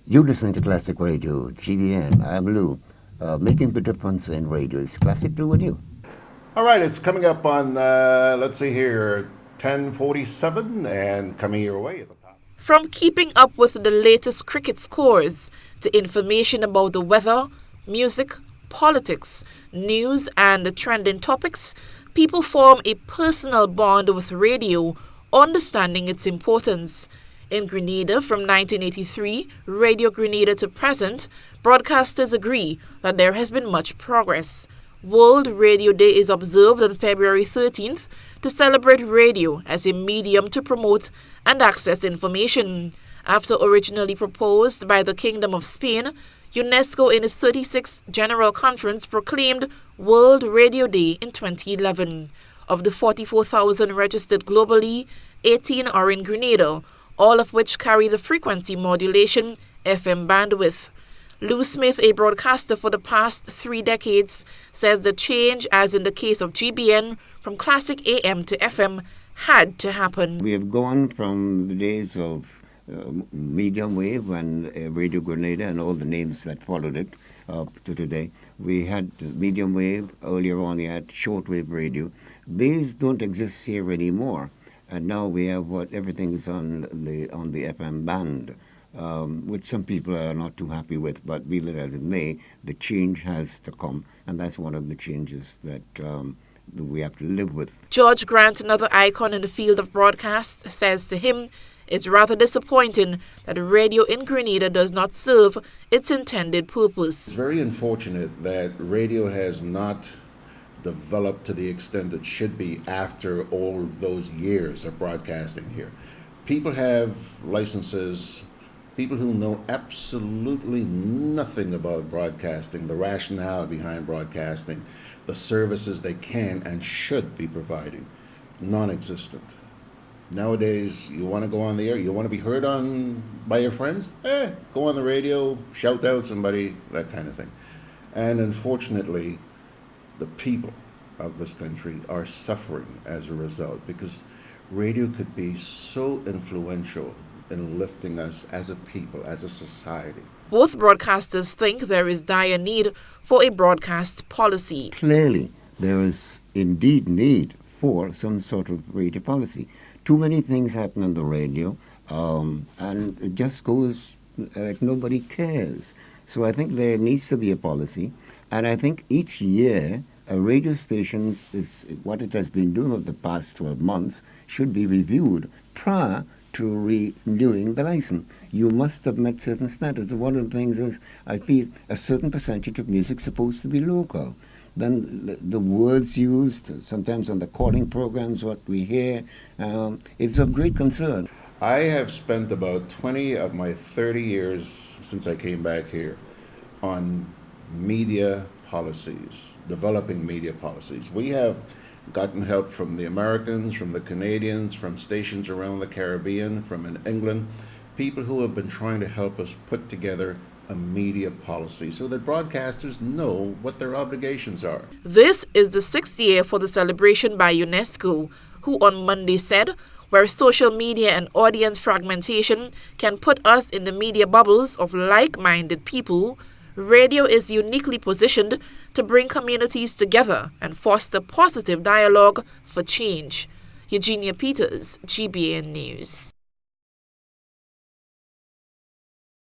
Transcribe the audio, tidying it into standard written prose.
You listen to Classic Radio, GBN. I'm Lou. Making the difference in radio. It's Classic Lou and you. All right, it's coming up on, let's see here, 10:47 and coming your way at the top. From keeping up with the latest cricket scores to information about the weather, music, politics, news, and trending topics, people form a personal bond with radio, understanding its importance. In Grenada from 1983, Radio Grenada to present, broadcasters agree that there has been much progress. World Radio Day is observed on February 13th to celebrate radio as a medium to promote and access information. After originally proposed by the Kingdom of Spain, UNESCO in its 36th General Conference proclaimed World Radio Day in 2011. Of the 44,000 registered globally, 18 are in Grenada, all of which carry the frequency modulation FM bandwidth. Lou Smith, a broadcaster for the past 3 decades, says the change, as in the case of GBN, from classic AM to FM had to happen. We have gone from the days of medium wave and Radio Grenada and all the names that followed it to today. We had medium wave, earlier on we had shortwave radio. These don't exist here anymore. And now we have everything is on the FM band, which some people are not too happy with. But be it as it may, the change has to come, and that's one of the changes that we have to live with. George Grant, another icon in the field of broadcast, says to him, "It's rather disappointing that radio in Grenada does not serve its intended purpose." It's very unfortunate that radio has not developed to the extent it should be after all those years of broadcasting here. People have licenses, people who know absolutely nothing about broadcasting, the rationale behind broadcasting, the services they can and should be providing, non-existent. Nowadays, you want to go on the air, you want to be heard on by your friends? Go on the radio, shout out somebody, that kind of thing. And unfortunately, the people of this country are suffering as a result because radio could be so influential in lifting us as a people, as a society. Both broadcasters think there is dire need for a broadcast policy. Clearly, there is indeed need for some sort of radio policy. Too many things happen on the radio, and it just goes like nobody cares. So I think there needs to be a policy, and I think each year a radio station, is what it has been doing over the past 12 months, should be reviewed prior to renewing the license. You must have met certain standards. One of the things is, I feel, a certain percentage of music supposed to be local. Then the words used, sometimes on the calling programs, what we hear, it's of great concern. I have spent about 20 of my 30 years since I came back here on media policies, developing media policies. We have gotten help from the Americans, from the Canadians, from stations around the Caribbean, from in England, people who have been trying to help us put together a media policy so that broadcasters know what their obligations are. This is the 6th year for the celebration by UNESCO, who on Monday said, where social media and audience fragmentation can put us in the media bubbles of like-minded people, radio is uniquely positioned to bring communities together and foster positive dialogue for change. Eugenia Peters, GBN News.